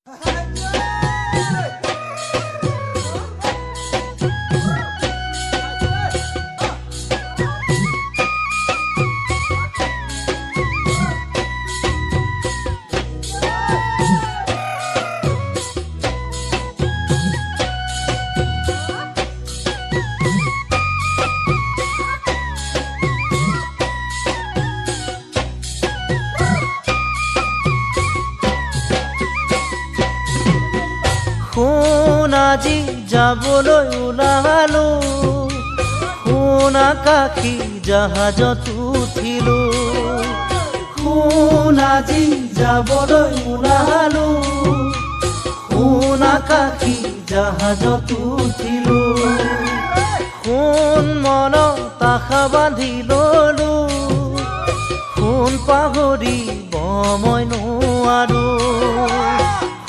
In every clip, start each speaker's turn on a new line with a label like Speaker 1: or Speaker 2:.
Speaker 1: শুন আজি যাবলৈ ওলালো, শুন আকাশী জাহাজত উঠিলো। শুন আজি যাবলৈ ওলালো, শুন আকাশী জাহাজত উঠিলো। শুন মনত আশা বান্ধি ললো, শুন পাহৰিব মই নোৱাৰো।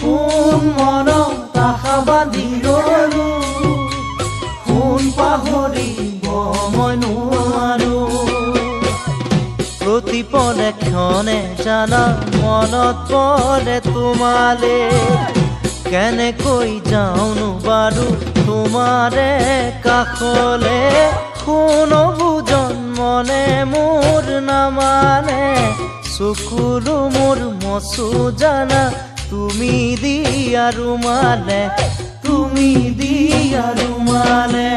Speaker 1: শুন মনত আশা বান্ধি ললো, শুন পাহৰিব মই নোৱাৰো। প্ৰতিপলে ক্ষণে জানা মনত পৰে তোমালে, কেনেকৈ যাওঁনো বাৰু তোমাৰে কাষলে। শুন বুজন মনে মোৰ নামানে, চকুলো মোৰ মচু জানা তুমি দিয়া ৰুমালে, তুমি দিয়া ৰুমালে।